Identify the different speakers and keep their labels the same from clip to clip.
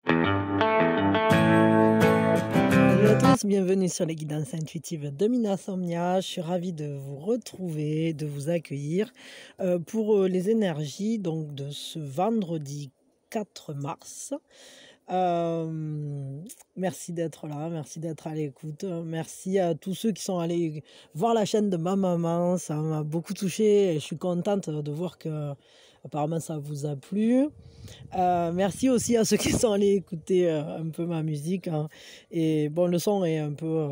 Speaker 1: Bonjour à tous, bienvenue sur les guidances intuitives de Mina Somnia. Je suis ravie de vous retrouver, de vous accueillir pour les énergies donc de ce vendredi 4 mars. Merci d'être là, merci d'être à l'écoute. Merci à tous ceux qui sont allés voir la chaîne de ma maman, ça m'a beaucoup touchée et je suis contente de voir que apparemment ça vous a plu. Merci aussi à ceux qui sont allés écouter un peu ma musique, hein. Et bon, le son est un peu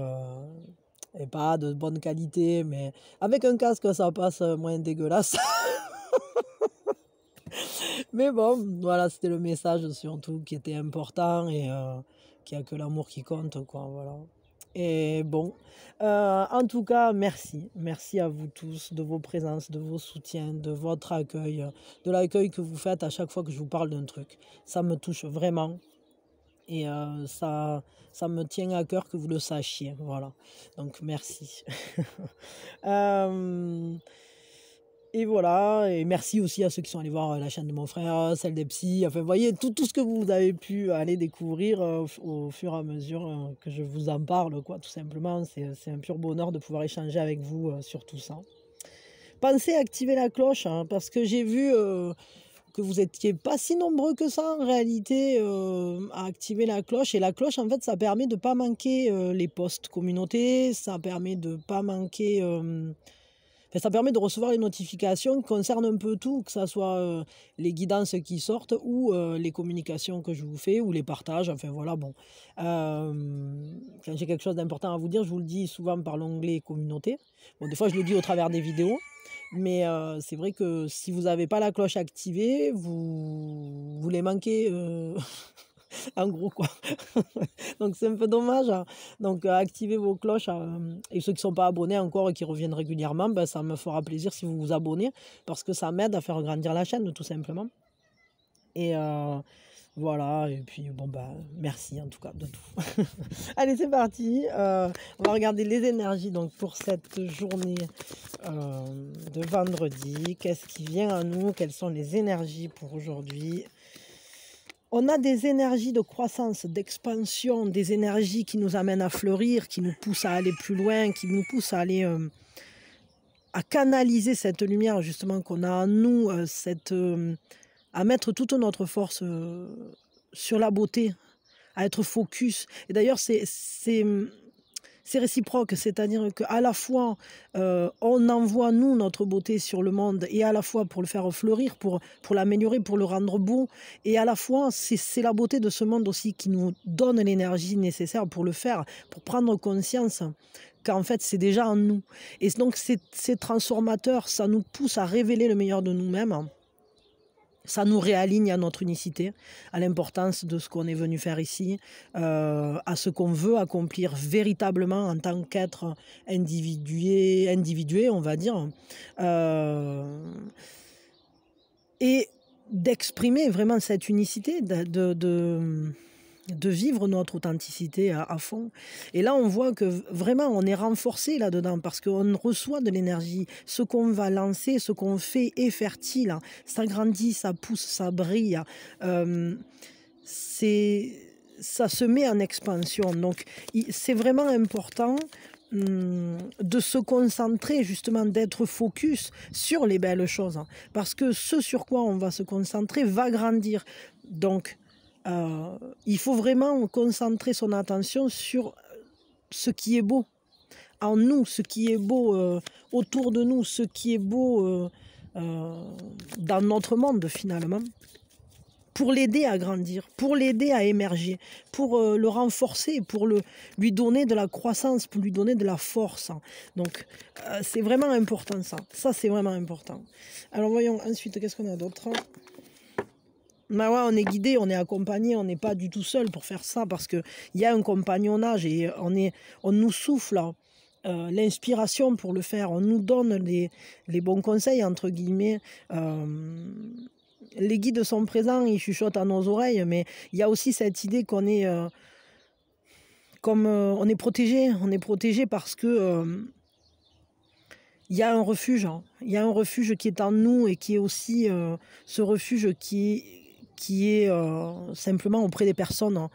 Speaker 1: est pas de bonne qualité, mais avec un casque ça passe moins dégueulasse. Mais bon, voilà, c'était le message surtout qui était important et qu'il n'y a que l'amour qui compte, quoi, voilà. Et bon, en tout cas, merci. Merci à vous tous de vos présences, de vos soutiens, de votre accueil, de l'accueil que vous faites à chaque fois que je vous parle d'un truc. Ça me touche vraiment et ça me tient à cœur que vous le sachiez, voilà. Donc merci. Hem Et voilà, et merci aussi à ceux qui sont allés voir la chaîne de mon frère, celle des psys, enfin, vous voyez, tout ce que vous avez pu aller découvrir au fur et à mesure que je vous en parle, quoi, tout simplement. C'est un pur bonheur de pouvoir échanger avec vous sur tout ça. Pensez à activer la cloche, hein, parce que j'ai vu que vous étiez pas si nombreux que ça en réalité à activer la cloche. Et la cloche, en fait, ça permet de pas manquer les posts communautés, ça permet de pas manquer. Enfin, ça permet de recevoir les notifications qui concernent un peu tout, que ça soit les guidances qui sortent ou les communications que je vous fais ou les partages. Enfin voilà, bon. Quand j'ai quelque chose d'important à vous dire, je vous le dis souvent par l'onglet communauté. Bon, des fois, je le dis au travers des vidéos. Mais c'est vrai que si vous n'avez pas la cloche activée, vous les manquez en gros, quoi. Donc c'est un peu dommage, hein. Donc activez vos cloches, et ceux qui ne sont pas abonnés encore et qui reviennent régulièrement, ben, ça me fera plaisir si vous vous abonnez parce que ça m'aide à faire grandir la chaîne tout simplement. Et voilà, et puis bon, bah merci en tout cas de tout. Allez, c'est parti. On va regarder les énergies donc pour cette journée de vendredi. Qu'est-ce qui vient à nous? Quelles sont les énergies pour aujourd'hui? On a des énergies de croissance, d'expansion, des énergies qui nous amènent à fleurir, qui nous poussent à aller plus loin, qui nous poussent à aller à canaliser cette lumière justement qu'on a en nous, à mettre toute notre force sur la beauté, à être focus. Et d'ailleurs, c'est réciproque, c'est-à-dire qu'à la fois, on envoie, nous, notre beauté sur le monde, et à la fois pour le faire fleurir, pour l'améliorer, pour le rendre beau, et à la fois, c'est la beauté de ce monde aussi qui nous donne l'énergie nécessaire pour le faire, pour prendre conscience qu'en fait, c'est déjà en nous. Et donc, c'est transformateur, ça nous pousse à révéler le meilleur de nous-mêmes. Ça nous réaligne à notre unicité, à l'importance de ce qu'on est venu faire ici, à ce qu'on veut accomplir véritablement en tant qu'être individué, on va dire. Et d'exprimer vraiment cette unicité, de vivre notre authenticité à fond. Et là, on voit que vraiment, on est renforcé là-dedans parce qu'on reçoit de l'énergie. Ce qu'on va lancer, ce qu'on fait est fertile, hein. Ça grandit, ça pousse, ça brille. Ça se met en expansion. Donc, c'est vraiment important de se concentrer, justement, d'être focus sur les belles choses, hein, parce que ce sur quoi on va se concentrer va grandir. Donc, il faut vraiment concentrer son attention sur ce qui est beau en nous, ce qui est beau autour de nous, ce qui est beau dans notre monde finalement, pour l'aider à grandir, pour l'aider à émerger, pour le renforcer, pour lui donner de la croissance, pour lui donner de la force. Donc c'est vraiment important ça. Ça, c'est vraiment important. Alors voyons ensuite, qu'est-ce qu'on a d'autre? Bah ouais, on est guidé, on est accompagné, on n'est pas du tout seul pour faire ça parce qu'il y a un compagnonnage et on nous souffle l'inspiration pour le faire, on nous donne les bons conseils, entre guillemets. Les guides sont présents, ils chuchotent à nos oreilles, mais il y a aussi cette idée qu'on est, on est protégé parce que il y a un refuge, hein. Il y a un refuge qui est en nous et qui est aussi ce refuge qui est simplement auprès des personnes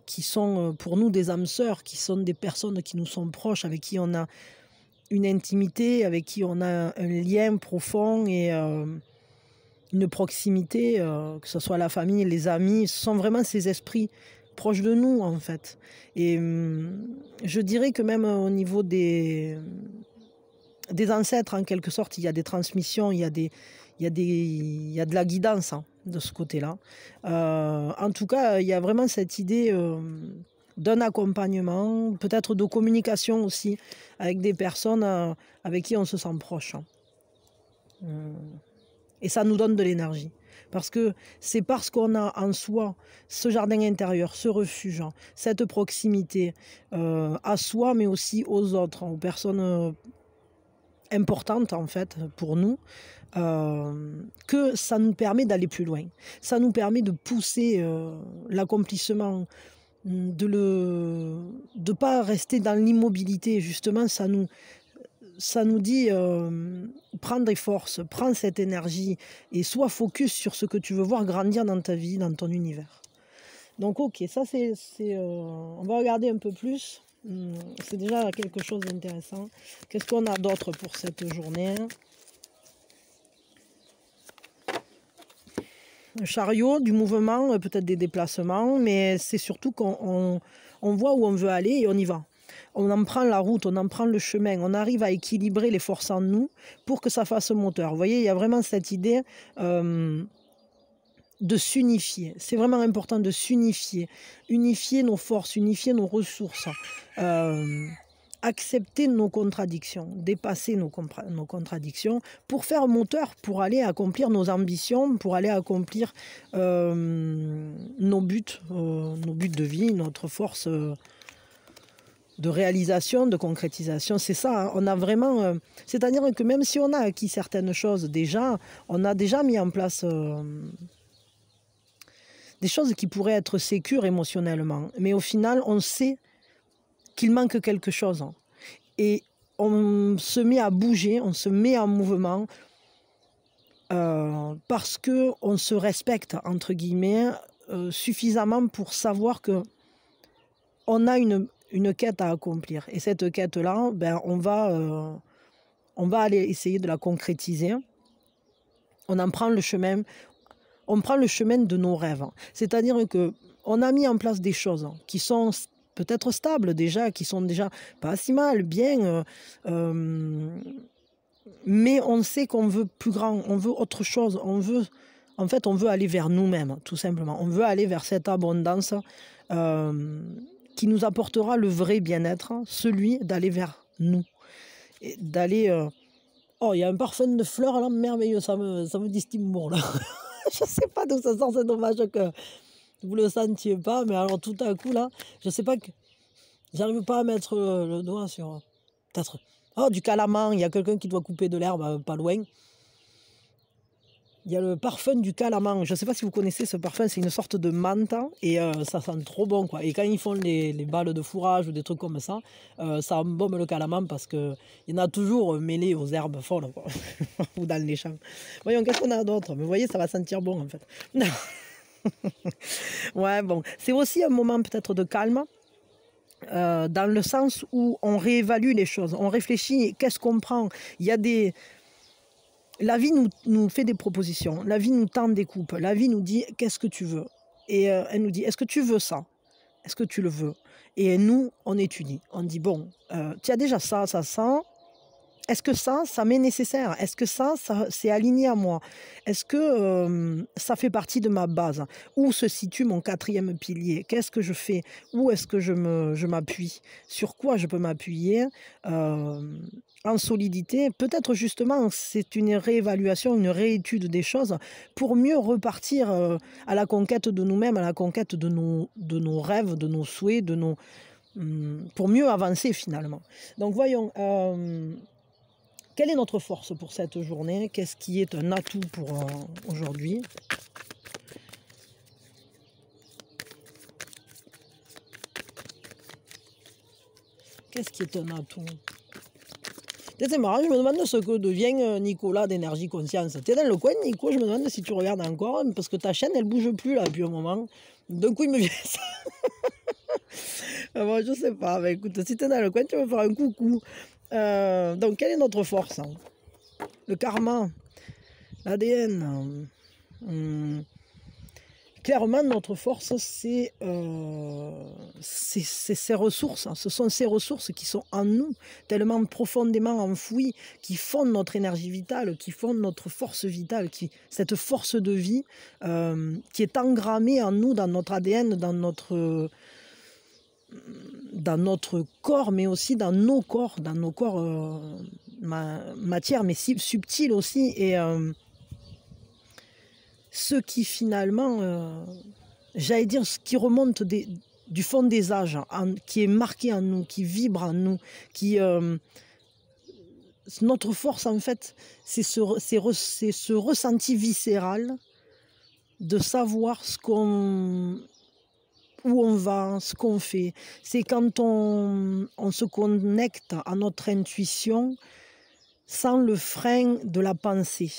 Speaker 1: qui sont pour nous des âmes sœurs, qui sont des personnes qui nous sont proches, avec qui on a une intimité, avec qui on a un lien profond et une proximité, que ce soit la famille, les amis, ce sont vraiment ces esprits proches de nous en fait. Et je dirais que même au niveau des ancêtres, en quelque sorte, il y a des transmissions, il y a de la guidance de ce côté-là. En tout cas, il y a vraiment cette idée d'un accompagnement, peut-être de communication aussi, avec des personnes avec qui on se sent proche. Et ça nous donne de l'énergie. Parce que c'est parce qu'on a en soi ce jardin intérieur, ce refuge, cette proximité à soi, mais aussi aux autres, aux personnes importante en fait pour nous, que ça nous permet d'aller plus loin. Ça nous permet de pousser l'accomplissement, de ne pas rester dans l'immobilité. Justement, ça nous dit prends des forces, prends cette énergie et sois focus sur ce que tu veux voir grandir dans ta vie, dans ton univers. Donc ok, ça on va regarder un peu plus. C'est déjà quelque chose d'intéressant. Qu'est-ce qu'on a d'autre pour cette journée? Un chariot, du mouvement, peut-être des déplacements, mais c'est surtout qu'on voit où on veut aller et on y va. On en prend la route, on en prend le chemin, on arrive à équilibrer les forces en nous pour que ça fasse moteur. Vous voyez, il y a vraiment cette idée de s'unifier. C'est vraiment important de s'unifier, unifier nos forces, unifier nos ressources, accepter nos contradictions, dépasser nos contradictions pour faire moteur, pour aller accomplir nos ambitions, pour aller accomplir nos buts de vie, notre force de réalisation, de concrétisation. C'est ça, on a vraiment... c'est-à-dire que même si on a acquis certaines choses déjà, on a déjà mis en place... des choses qui pourraient être sécures émotionnellement. Mais au final, on sait qu'il manque quelque chose. Et on se met à bouger, on se met en mouvement parce qu'on se respecte, entre guillemets, suffisamment pour savoir qu'on a une quête à accomplir. Et cette quête-là, ben, on va aller essayer de la concrétiser. On en prend le chemin. On prend le chemin de nos rêves. C'est-à-dire qu'on a mis en place des choses qui sont peut-être stables déjà, qui sont déjà pas si mal, bien, mais on sait qu'on veut plus grand, on veut autre chose, on veut aller vers nous-mêmes, tout simplement. On veut aller vers cette abondance qui nous apportera le vrai bien-être, celui d'aller vers nous. Et d'aller... Oh, il y a un parfum de fleurs là, merveilleux, ça me distille bon là. Je sais pas d'où ça sort, c'est dommage que vous le sentiez pas, mais alors tout à coup là, je sais pas que j'arrive pas à mettre le doigt sur peut-être du calaman, il y a quelqu'un qui doit couper de l'herbe pas loin. Il y a le parfum du calaman, je sais pas si vous connaissez ce parfum, c'est une sorte de menthe et ça sent trop bon quoi. Et quand ils font les balles de fourrage ou des trucs comme ça embaume le calaman parce que il y en a toujours mêlé aux herbes folles quoi. Ou dans les champs. Voyons, qu'est-ce qu'on a d'autre? Mais vous voyez, ça va sentir bon en fait. Ouais, bon. C'est aussi un moment peut-être de calme, dans le sens où on réévalue les choses, on réfléchit, qu'est-ce qu'on prend? Il y a la vie nous fait des propositions, la vie nous tend des coupes, la vie nous dit qu'est-ce que tu veux? Et elle nous dit, est-ce que tu veux ça? Est-ce que tu le veux? Et nous, on étudie, on dit, bon, tu as déjà ça, ça, ça. Est-ce que ça m'est nécessaire? Est-ce que ça c'est aligné à moi? Est-ce que ça fait partie de ma base? Où se situe mon 4e pilier? Qu'est-ce que je fais? Où est-ce que je m'appuie? Sur quoi je peux m'appuyer en solidité? Peut-être justement, c'est une réévaluation, une réétude des choses pour mieux repartir à la conquête de nous-mêmes, à la conquête de nos rêves, de nos souhaits, pour mieux avancer finalement. Donc voyons... quelle est notre force pour cette journée? Qu'est-ce qui est un atout pour aujourd'hui? Qu'est-ce qui est un atout? C'est marrant, je me demande ce que devient Nicolas d'Énergie Conscience. Tu es dans le coin, Nico, je me demande si tu regardes encore, parce que ta chaîne, elle bouge plus là depuis un moment. D'un coup, il me vient ça. Bon, je sais pas, mais écoute, si tu es dans le coin, tu vas faire un coucou. Donc, quelle est notre force, hein? Le karma, l'ADN. Clairement, notre force, c'est ces ressources. Ce sont ces ressources qui sont en nous, tellement profondément enfouies, qui font notre énergie vitale, qui font notre force vitale, cette force de vie qui est engrammée en nous, dans notre ADN, dans notre corps, mais aussi dans nos corps matière, mais subtile aussi. Et ce qui finalement, j'allais dire, ce qui remonte du fond des âges, qui est marqué en nous, qui vibre en nous, notre force en fait, c'est ce ressenti viscéral de savoir où on va, ce qu'on fait. C'est quand on se connecte à notre intuition sans le frein de la pensée.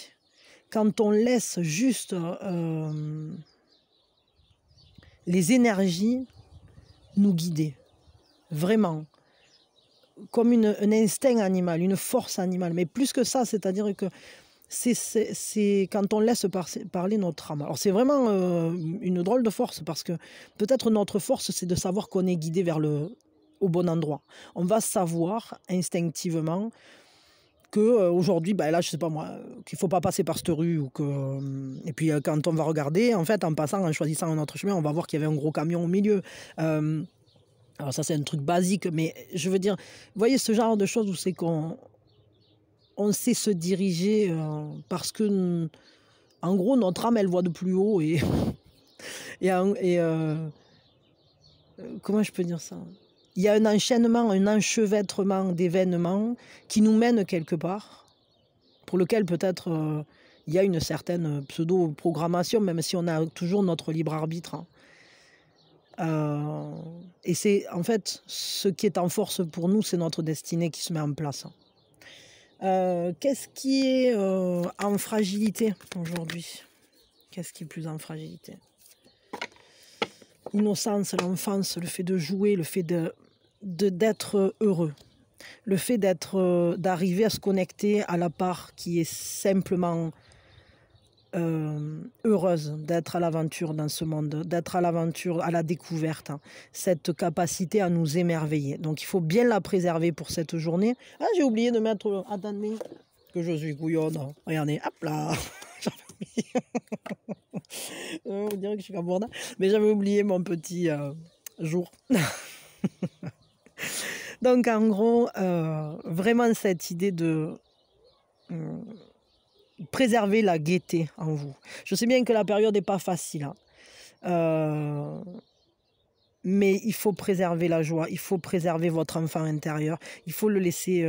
Speaker 1: Quand on laisse juste les énergies nous guider, vraiment, comme un instinct animal, une force animale. Mais plus que ça, c'est-à-dire que c'est quand on laisse parler notre âme. Alors c'est vraiment une drôle de force, parce que peut-être notre force, c'est de savoir qu'on est guidé au bon endroit. On va savoir instinctivement qu'aujourd'hui, là, je sais pas moi, qu'il ne faut pas passer par cette rue. Et puis quand on va regarder, en fait, en choisissant un autre chemin, on va voir qu'il y avait un gros camion au milieu. Alors ça, c'est un truc basique, mais je veux dire, vous voyez ce genre de choses où c'est qu'on sait se diriger parce que, en gros, notre âme, elle voit de plus haut et comment je peux dire ça? Il y a un enchaînement, un enchevêtrement d'événements qui nous mènent quelque part, pour lequel peut-être il y a une certaine pseudo-programmation, même si on a toujours notre libre arbitre. Et c'est en fait ce qui est en force pour nous, c'est notre destinée qui se met en place. Qu'est-ce qui est en fragilité aujourd'hui? Qu'est-ce qui est plus en fragilité? L'innocence, l'enfance, le fait de jouer, le fait d'être heureux, le fait d'arriver à se connecter à la part qui est simplement heureuse d'être à l'aventure dans ce monde, d'être à l'aventure, à la découverte, hein, cette capacité à nous émerveiller. Donc il faut bien la préserver pour cette journée. Ah, j'ai oublié de mettre, attendez, que je suis couillonne, regardez, hop là. On dirait que je suis cabourda, mais j'avais oublié mon petit jour. Donc en gros, vraiment cette idée de préserver la gaieté en vous. Je sais bien que la période n'est pas facile, hein. Mais il faut préserver la joie, il faut préserver votre enfant intérieur, il faut le laisser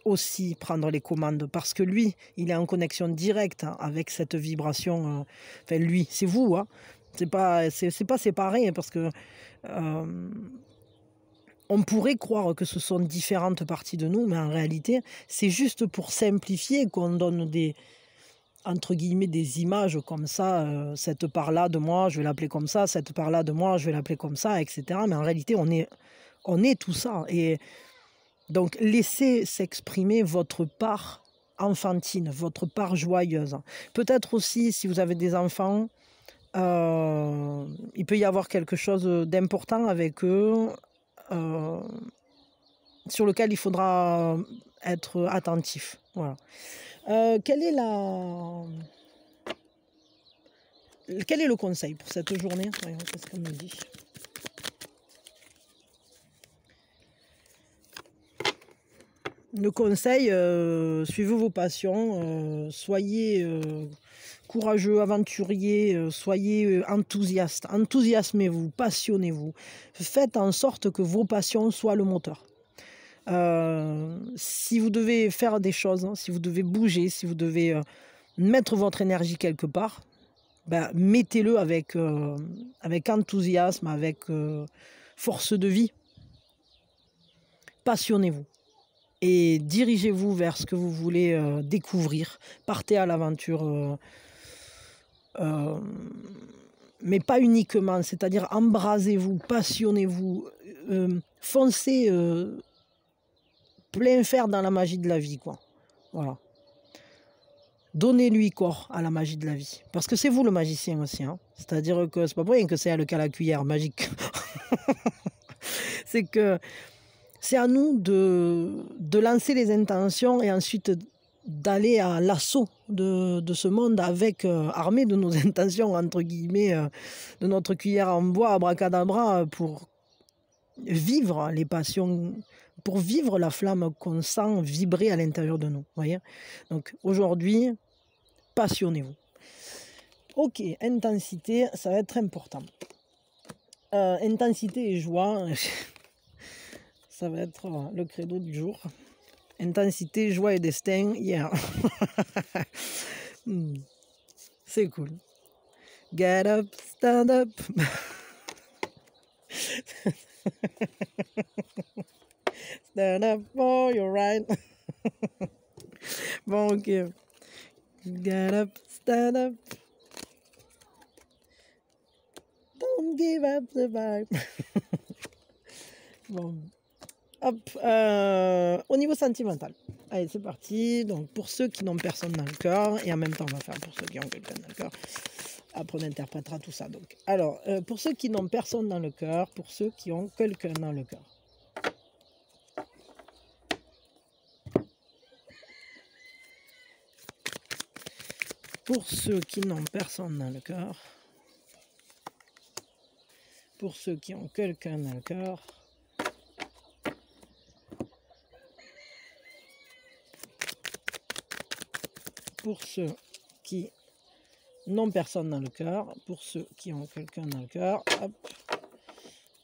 Speaker 1: aussi prendre les commandes, parce que lui, il est en connexion directe avec cette vibration. Enfin, lui, c'est vous, hein. C'est pas séparé, parce que on pourrait croire que ce sont différentes parties de nous, mais en réalité, c'est juste pour simplifier qu'on donne entre guillemets, des images comme ça, cette part-là de moi, je vais l'appeler comme ça, cette part-là de moi, je vais l'appeler comme ça, etc. Mais en réalité, on est tout ça. Et donc, laissez s'exprimer votre part enfantine, votre part joyeuse. Peut-être aussi, si vous avez des enfants, il peut y avoir quelque chose d'important avec eux, sur lequel il faudra être attentif. Voilà. Quel est le conseil pour cette journée? Qu'est-ce qu'on me dit? Le conseil, suivez vos passions, soyez courageux, aventuriers, soyez enthousiastes, enthousiasmez-vous, passionnez-vous. Faites en sorte que vos passions soient le moteur. Si vous devez faire des choses, hein, si vous devez bouger, si vous devez mettre votre énergie quelque part, mettez-le avec enthousiasme, avec force de vie. Passionnez-vous. et dirigez-vous vers ce que vous voulez découvrir. Partez à l'aventure, mais pas uniquement, c'est-à-dire embrasez-vous, passionnez-vous, foncez plein fer dans la magie de la vie, quoi. Voilà. Donnez-lui corps à la magie de la vie. Parce que c'est vous le magicien aussi. Hein. C'est-à-dire que c'est pas pour rien que c'est elle qui a la cuillère magique. C'est que c'est à nous de lancer les intentions et ensuite d'aller à l'assaut de ce monde avec armé de nos intentions, entre guillemets, de notre cuillère en bois, abracadabra, pour vivre les passions, pour vivre la flamme qu'on sent vibrer à l'intérieur de nous. Voyez. Donc aujourd'hui, passionnez-vous. Ok, intensité, ça va être important. Intensité et joie, ça va être le credo du jour. Intensité, joie et destin, yeah. C'est cool. Get up, stand up. Stand up for your right. Bon, ok. Get up, stand up. Don't give up the vibe. Bon. Hop. Au niveau sentimental. Allez, c'est parti. Donc, pour ceux qui n'ont personne dans le cœur, et en même temps, on va faire pour ceux qui ont quelqu'un dans le cœur. Après, on interprétera tout ça. Donc, alors, pour ceux qui n'ont personne dans le cœur, pour ceux qui ont quelqu'un dans le cœur. Pour ceux qui n'ont personne dans le cœur, pour ceux qui ont quelqu'un dans le cœur, pour ceux qui n'ont personne dans le cœur, pour ceux qui ont quelqu'un dans le cœur, hop.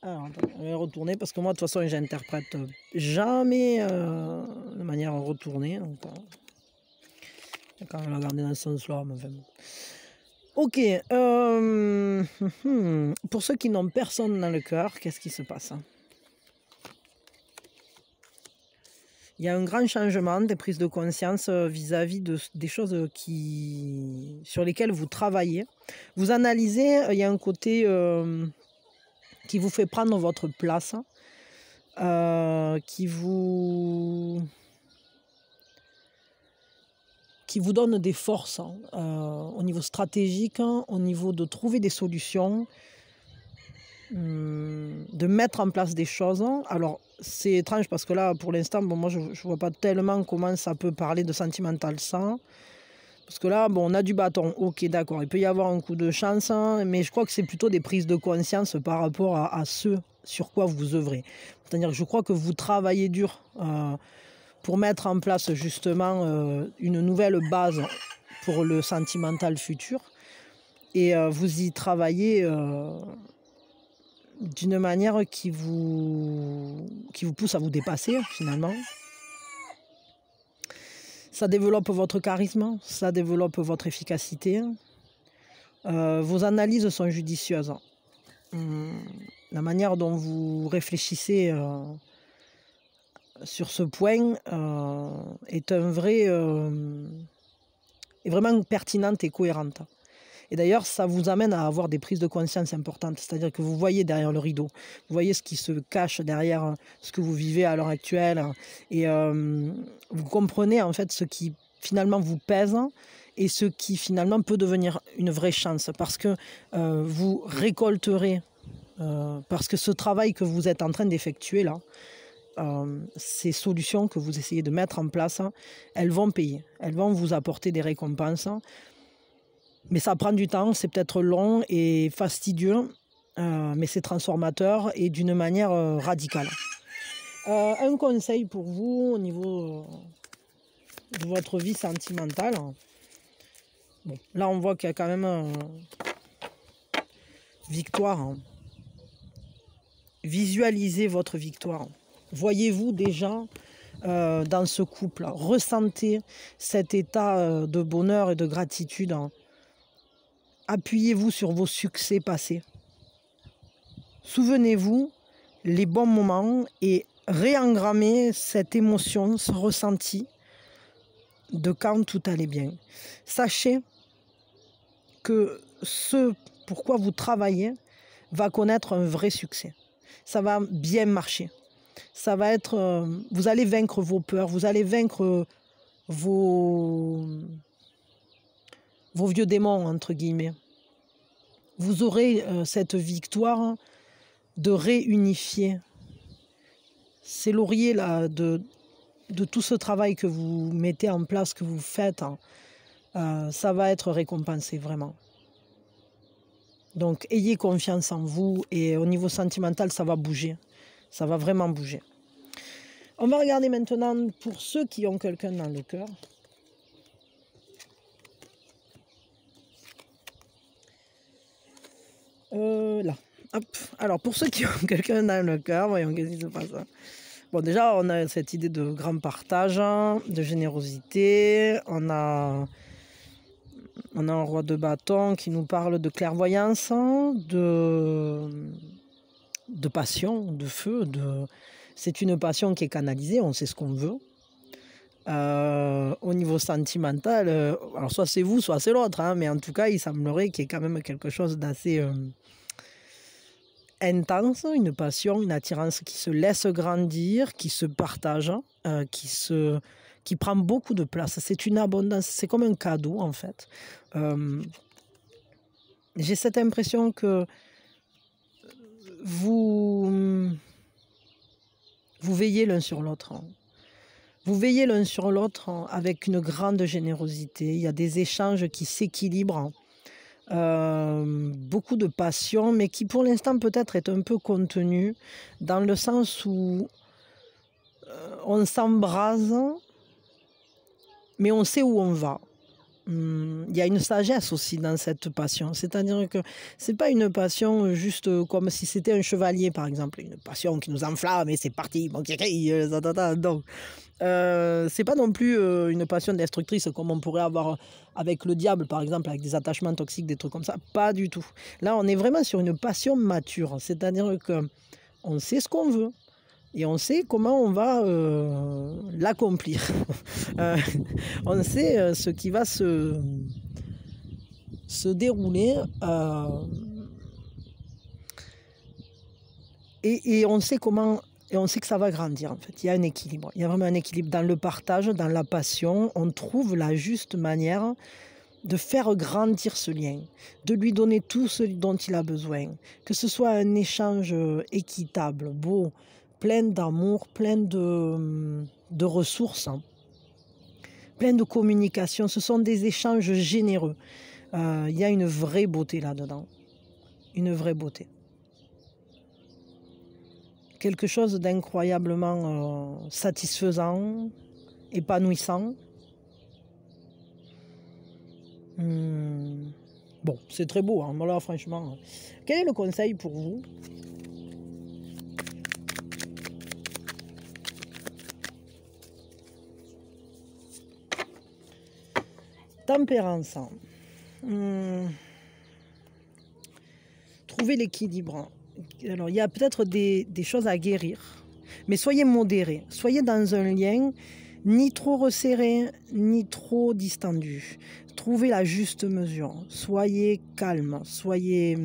Speaker 1: Alors, on va retourner parce que moi, de toute façon, j'interprète jamais de manière retournée. Donc, quand même la garder dans ce sens-là, enfin. Ok. Pour ceux qui n'ont personne dans le cœur, qu'est-ce qui se passe? Il y a un grand changement des prises de conscience vis-à-vis des choses sur lesquelles vous travaillez. Vous analysez, il y a un côté qui vous fait prendre votre place, qui vous donne des forces au niveau stratégique, au niveau de trouver des solutions, de mettre en place des choses. Alors, c'est étrange parce que là, pour l'instant, bon, moi, je ne vois pas tellement comment ça peut parler de sentimental sans. Parce que là, bon, on a du bâton. Ok, d'accord, il peut y avoir un coup de chance, mais je crois que c'est plutôt des prises de conscience par rapport à ce sur quoi vous œuvrez. C'est-à-dire que je crois que vous travaillez dur pour mettre en place justement une nouvelle base pour le sentimental futur. Et vous y travaillez d'une manière qui vous pousse à vous dépasser finalement. Ça développe votre charisme, ça développe votre efficacité. Vos analyses sont judicieuses. La manière dont vous réfléchissez sur ce point est vraiment pertinente et cohérente. Et d'ailleurs, ça vous amène à avoir des prises de conscience importantes. C'est-à-dire que vous voyez derrière le rideau. Vous voyez ce qui se cache derrière ce que vous vivez à l'heure actuelle. Et vous comprenez en fait ce qui finalement vous pèse et ce qui finalement peut devenir une vraie chance. Parce que vous récolterez, parce que ce travail que vous êtes en train d'effectuer là, ces solutions que vous essayez de mettre en place, elles vont payer. Elles vont vous apporter des récompenses. Mais ça prend du temps, c'est peut-être long et fastidieux, mais c'est transformateur et d'une manière radicale. Un conseil pour vous au niveau de votre vie sentimentale. Bon, là, on voit qu'il y a quand même victoire. Visualisez votre victoire. Voyez-vous déjà dans ce couple. Ressentez cet état de bonheur et de gratitude. Appuyez-vous sur vos succès passés. Souvenez-vous les bons moments et réengrammer cette émotion, ce ressenti de quand tout allait bien. Sachez que ce pourquoi vous travaillez va connaître un vrai succès. Ça va bien marcher. Ça va être, vous allez vaincre vos peurs, vous allez vaincre vos vieux démons, entre guillemets. Vous aurez cette victoire de réunifier. Ces lauriers là, de tout ce travail que vous mettez en place, que vous faites, ça va être récompensé vraiment. Donc ayez confiance en vous et au niveau sentimental, ça va bouger. Ça va vraiment bouger. On va regarder maintenant pour ceux qui ont quelqu'un dans le cœur. Là. Hop. Alors pour ceux qui ont quelqu'un dans le cœur, voyons qu'est-ce qui se passe. Bon, déjà, on a cette idée de grand partage, de générosité. On a un roi de bâton qui nous parle de clairvoyance, de passion, de feu. C'est une passion qui est canalisée, on sait ce qu'on veut. Au niveau sentimental, alors soit c'est vous, soit c'est l'autre, hein, mais en tout cas, il semblerait qu'il y ait quand même quelque chose d'assez intense, une passion, une attirance qui se laisse grandir, qui se partage, qui prend beaucoup de place. C'est une abondance, c'est comme un cadeau en fait. J'ai cette impression que vous veillez l'un sur l'autre. Vous veillez l'un sur l'autre avec une grande générosité. Il y a des échanges qui s'équilibrent. Beaucoup de passion, mais qui pour l'instant peut-être est un peu contenu, dans le sens où on s'embrase, mais on sait où on va. Il y a une sagesse aussi dans cette passion, c'est-à-dire que c'est pas une passion juste comme si c'était un chevalier par exemple, une passion qui nous enflamme et c'est parti, bon, donc c'est pas non plus une passion destructrice comme on pourrait avoir avec le diable par exemple, avec des attachements toxiques, des trucs comme ça, pas du tout. Là on est vraiment sur une passion mature, c'est-à-dire que on sait ce qu'on veut et on sait comment on va l'accomplir. On sait ce qui va se dérouler et on sait comment, et on sait que ça va grandir en fait. Il y a un équilibre, il y a vraiment un équilibre dans le partage, dans la passion. On trouve la juste manière de faire grandir ce lien, de lui donner tout ce dont il a besoin, que ce soit un échange équitable, beau, plein d'amour, plein de ressources, plein de communication. Ce sont des échanges généreux. Il y a une vraie beauté là-dedans, une vraie beauté. Quelque chose d'incroyablement satisfaisant, épanouissant. Bon, c'est très beau, hein, là, franchement. Quel est le conseil pour vous ? Tempérance. Trouver l'équilibre. Alors, il y a peut-être des choses à guérir, mais soyez modérés. Soyez dans un lien ni trop resserré, ni trop distendu. Trouvez la juste mesure. Soyez calme, soyez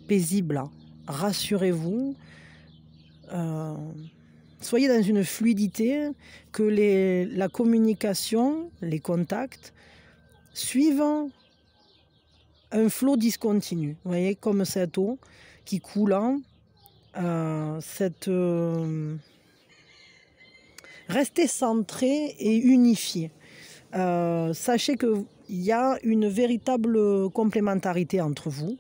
Speaker 1: paisible. Rassurez-vous. Soyez dans une fluidité, que la communication, les contacts suivent un flot discontinu. Vous voyez, comme cette eau qui coule, restez centré et unifié. Sachez qu'il y a une véritable complémentarité entre vous.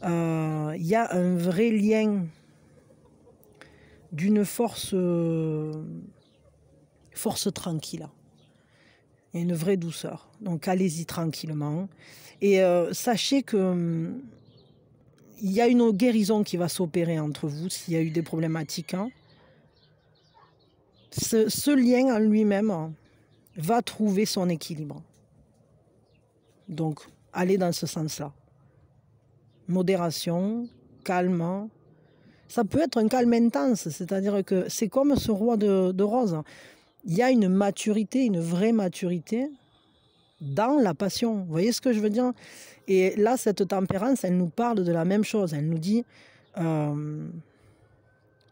Speaker 1: Il y a un vrai lien d'une force tranquille. Il y a une vraie douceur. Donc allez-y tranquillement. Et sachez que il y a une guérison qui va s'opérer entre vous s'il y a eu des problématiques. Ce lien en lui-même va trouver son équilibre. Donc allez dans ce sens-là. Modération, calme, Ça peut être un calme intense, c'est-à-dire que c'est comme ce roi de rose. Il y a une maturité, une vraie maturité dans la passion. Vous voyez ce que je veux dire? Et là, cette tempérance, elle nous parle de la même chose. Elle nous dit,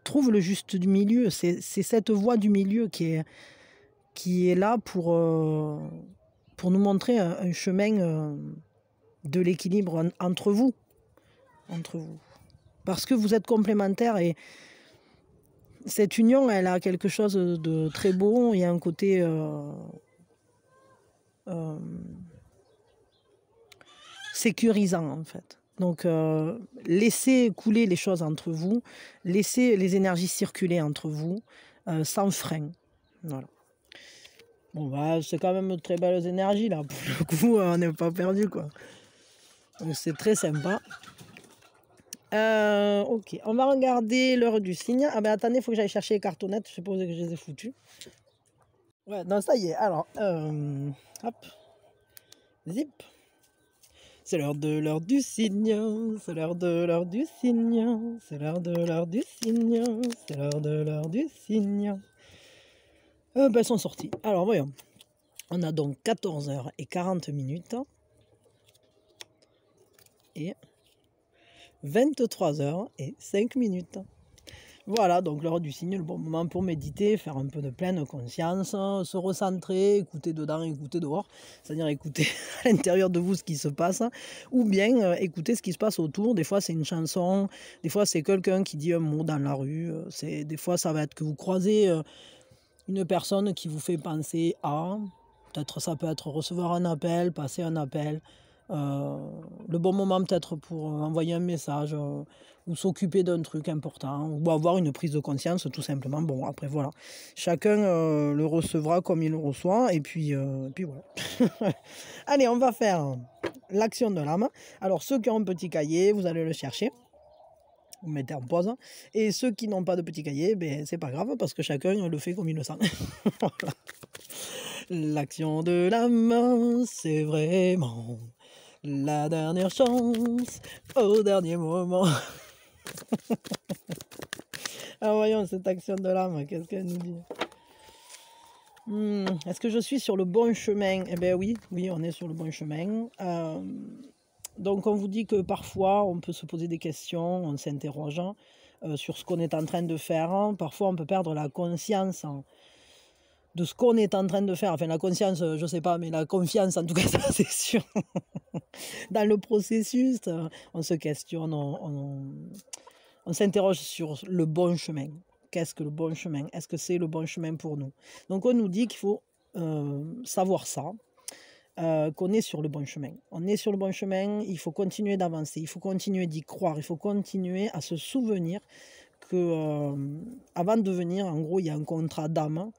Speaker 1: trouve le juste du milieu. C'est cette voie du milieu qui est là pour nous montrer un chemin de l'équilibre entre vous. Entre vous. Parce que vous êtes complémentaires et cette union, elle a quelque chose de très beau. Il y a un côté sécurisant, en fait. Donc, laissez couler les choses entre vous, laissez les énergies circuler entre vous, sans frein. Voilà. Bon, bah, c'est quand même de très belles énergies, là. Pour le coup, on n'est pas perdu, quoi. Donc, c'est très sympa. Ok, on va regarder l'heure du signe. Ah ben attendez, il faut que j'aille chercher les cartonnettes. Je suppose que je les ai foutues. Ouais, non, ça y est. Alors, hop, zip. C'est l'heure du signe. C'est l'heure du signe. C'est l'heure du signe. C'est l'heure du signe. Ben, elles sont sorties. Alors, voyons. On a donc 14h40 et 23h05. Voilà, donc l'heure du signe, le bon moment pour méditer, faire un peu de pleine conscience, se recentrer, écouter dedans, écouter dehors, c'est-à-dire écouter à l'intérieur de vous ce qui se passe, ou bien écouter ce qui se passe autour. Des fois c'est une chanson, des fois c'est quelqu'un qui dit un mot dans la rue, des fois ça va être que vous croisez une personne qui vous fait penser à, peut-être ça peut être recevoir un appel, passer un appel, le bon moment peut-être pour envoyer un message ou s'occuper d'un truc important ou avoir une prise de conscience tout simplement. Bon, après voilà, chacun le recevra comme il le reçoit et puis voilà. Allez, on va faire l'action de l'âme. Alors ceux qui ont un petit cahier, vous allez le chercher, vous mettez en pause, et ceux qui n'ont pas de petit cahier, ben c'est pas grave parce que chacun le fait comme il le sent. Voilà. L'action de l'âme, c'est vraiment la dernière chance au dernier moment. Alors voyons cette action de l'âme, qu'est-ce qu'elle nous dit? Est-ce que je suis sur le bon chemin? Eh bien oui, on est sur le bon chemin. Donc on vous dit que parfois on peut se poser des questions, on s'interroge sur ce qu'on est en train de faire. Parfois on peut perdre la conscience de ce qu'on est en train de faire. Enfin, la conscience, je ne sais pas, mais la confiance, en tout cas, ça c'est sûr. Dans le processus, on se questionne, on s'interroge sur le bon chemin. Qu'est-ce que le bon chemin? Est-ce que c'est le bon chemin pour nous? Donc, on nous dit qu'il faut savoir ça, qu'on est sur le bon chemin. On est sur le bon chemin, il faut continuer d'avancer, il faut continuer d'y croire, il faut continuer à se souvenir que avant de venir, en gros, il y a un contrat d'âme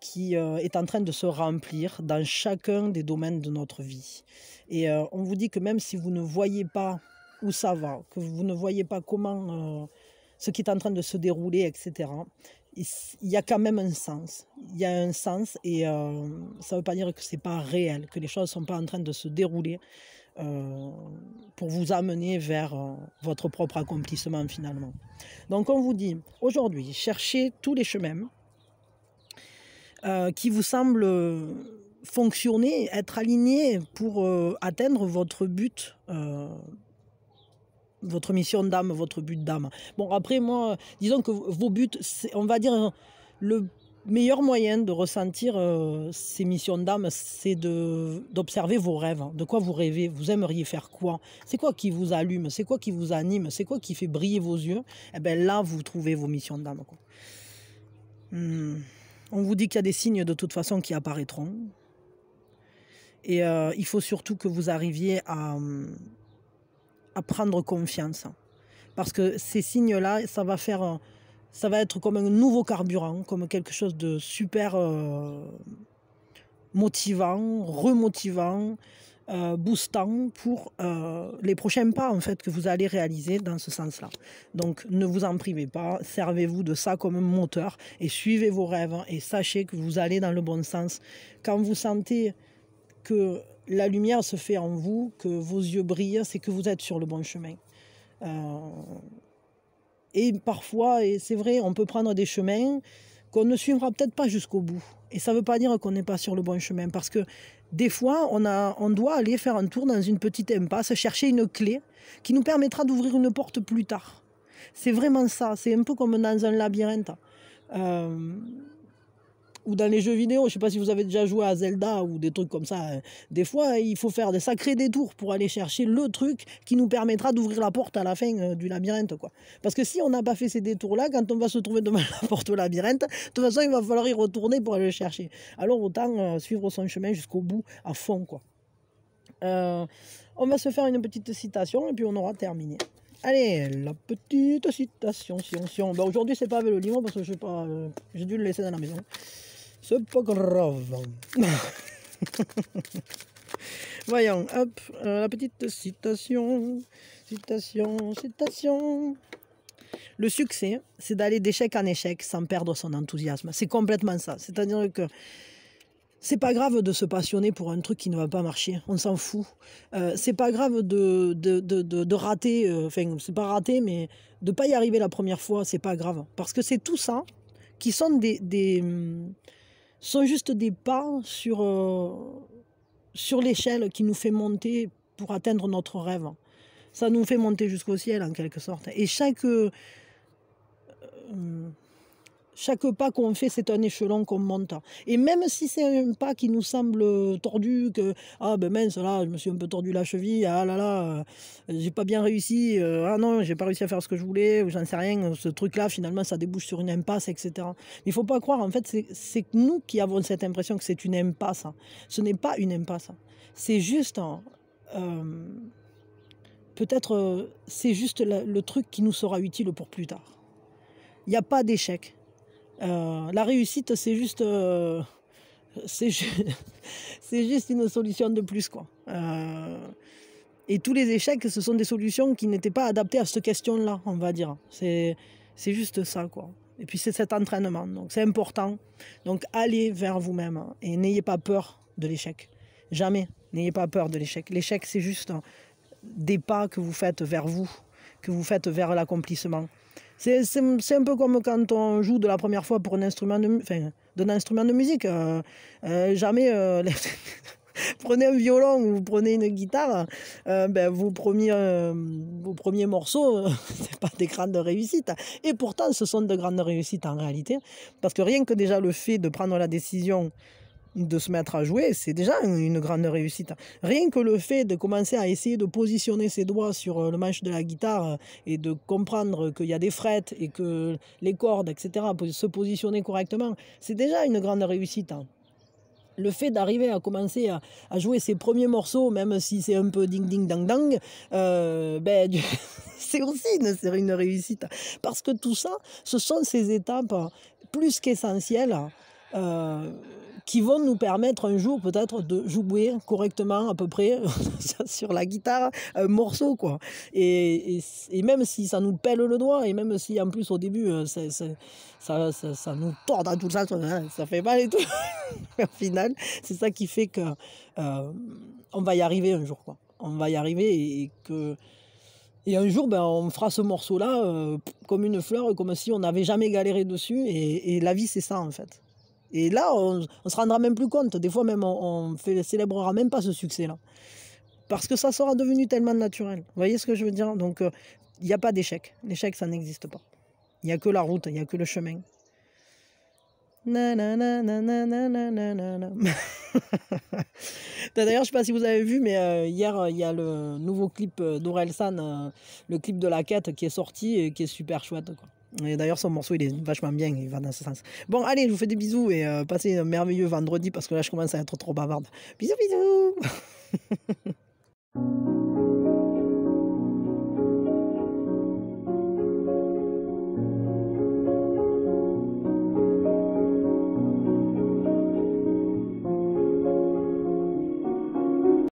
Speaker 1: qui est en train de se remplir dans chacun des domaines de notre vie. Et on vous dit que même si vous ne voyez pas où ça va, que vous ne voyez pas comment, ce qui est en train de se dérouler, etc., il y a quand même un sens. Il y a un sens et ça ne veut pas dire que ce n'est pas réel, que les choses ne sont pas en train de se dérouler pour vous amener vers votre propre accomplissement finalement. Donc on vous dit, aujourd'hui, cherchez tous les chemins qui vous semblent fonctionner, être alignés pour atteindre votre but, votre mission d'âme, votre but d'âme. Bon, après, moi, disons que vos buts, on va dire, le meilleur moyen de ressentir ces missions d'âme, c'est d'observer vos rêves. De quoi vous rêvez? Vous aimeriez faire quoi? C'est quoi qui vous allume? C'est quoi qui vous anime? C'est quoi qui fait briller vos yeux? Eh bien là, vous trouvez vos missions d'âme. On vous dit qu'il y a des signes de toute façon qui apparaîtront. Et il faut surtout que vous arriviez à prendre confiance. Parce que ces signes-là, ça va être comme un nouveau carburant, comme quelque chose de super motivant, remotivant, boostant pour les prochains pas en fait que vous allez réaliser dans ce sens-là. Donc ne vous en privez pas, servez-vous de ça comme un moteur et suivez vos rêves et sachez que vous allez dans le bon sens. Quand vous sentez que la lumière se fait en vous, que vos yeux brillent, c'est que vous êtes sur le bon chemin. Et parfois, et c'est vrai, on peut prendre des chemins qu'on ne suivra peut-être pas jusqu'au bout. Et ça ne veut pas dire qu'on n'est pas sur le bon chemin, parce que des fois, on doit aller faire un tour dans une petite impasse, chercher une clé qui nous permettra d'ouvrir une porte plus tard. C'est vraiment ça, c'est un peu comme dans un labyrinthe. Ou dans les jeux vidéo, je ne sais pas si vous avez déjà joué à Zelda ou des trucs comme ça. Des fois, il faut faire des sacrés détours pour aller chercher le truc qui nous permettra d'ouvrir la porte à la fin du labyrinthe, quoi. Parce que si on n'a pas fait ces détours-là, quand on va se trouver devant la porte au labyrinthe, de toute façon, il va falloir y retourner pour aller le chercher. Alors autant suivre son chemin jusqu'au bout, à fond, quoi. On va se faire une petite citation et puis on aura terminé. Allez, la petite citation. Ben, aujourd'hui, c'est pas avec le livre parce que j'ai dû le laisser dans la maison. C'est pas grave. Voyons, hop, la petite citation. Le succès, c'est d'aller d'échec en échec sans perdre son enthousiasme. C'est complètement ça. C'est-à-dire que c'est pas grave de se passionner pour un truc qui ne va pas marcher, on s'en fout. C'est pas grave de rater, enfin, c'est pas rater, mais de pas y arriver la première fois, c'est pas grave. Parce que c'est tout ça qui sont sont juste des pas sur l'échelle qui nous fait monter pour atteindre notre rêve. Ça nous fait monter jusqu'au ciel, en quelque sorte. Et chaque pas qu'on fait, c'est un échelon qu'on monte. Et même si c'est un pas qui nous semble tordu, que ah ben mince, là, je me suis un peu tordu la cheville, ah là là, j'ai pas bien réussi, ah non, j'ai pas réussi à faire ce que je voulais, ou j'en sais rien, ce truc-là, finalement, ça débouche sur une impasse, etc. Mais il faut pas croire, en fait, c'est nous qui avons cette impression que c'est une impasse. Ce n'est pas une impasse. C'est juste, peut-être, c'est juste le truc qui nous sera utile pour plus tard. Il n'y a pas d'échec. La réussite, c'est juste une solution de plus, quoi. Et tous les échecs, ce sont des solutions qui n'étaient pas adaptées à cette question-là, on va dire. C'est juste ça, quoi. Et puis c'est cet entraînement, donc c'est important. Donc allez vers vous-même et n'ayez pas peur de l'échec. Jamais, n'ayez pas peur de l'échec. L'échec, c'est juste des pas que vous faites vers vous, que vous faites vers l'accomplissement. C'est un peu comme quand on joue de la première fois pour un instrument d'un instrument de musique. Jamais prenez un violon ou vous prenez une guitare, vos premiers morceaux, c'est pas des grandes réussites. Et pourtant, ce sont de grandes réussites en réalité, parce que rien que déjà le fait de prendre la décision de se mettre à jouer, c'est déjà une grande réussite. Rien que le fait de commencer à essayer de positionner ses doigts sur le manche de la guitare et de comprendre qu'il y a des frettes et que les cordes, etc., se positionner correctement, c'est déjà une grande réussite. Le fait d'arriver à commencer à jouer ses premiers morceaux, même si c'est un peu ding-ding-dang-dang, c'est aussi une réussite. Parce que tout ça, ce sont ces étapes plus qu'essentielles qui vont nous permettre un jour peut-être de jouer correctement à peu près sur la guitare un morceau, quoi. Et même si ça nous pèle le doigt, et même si en plus au début ça nous tord dans tout ça, ça fait mal et tout. Au final, c'est ça qui fait que on va y arriver un jour, quoi. On va y arriver et un jour, on fera ce morceau-là comme une fleur, comme si on n'avait jamais galéré dessus. Et la vie, c'est ça, en fait. Et là, on se rendra même plus compte. Des fois, même, on célébrera même pas ce succès-là. Parce que ça sera devenu tellement naturel. Vous voyez ce que je veux dire? Donc, il n'y a pas d'échec. L'échec, ça n'existe pas. Il n'y a que la route, il n'y a que le chemin. D'ailleurs, je ne sais pas si vous avez vu, mais hier, il y a le nouveau clip d'Orelsan, le clip de la quête qui est sorti et qui est super chouette, quoi. Et d'ailleurs, son morceau, il est vachement bien, il va dans ce sens. Bon, allez, je vous fais des bisous et passez un merveilleux vendredi parce que là, je commence à être trop bavarde. Bisous, bisous.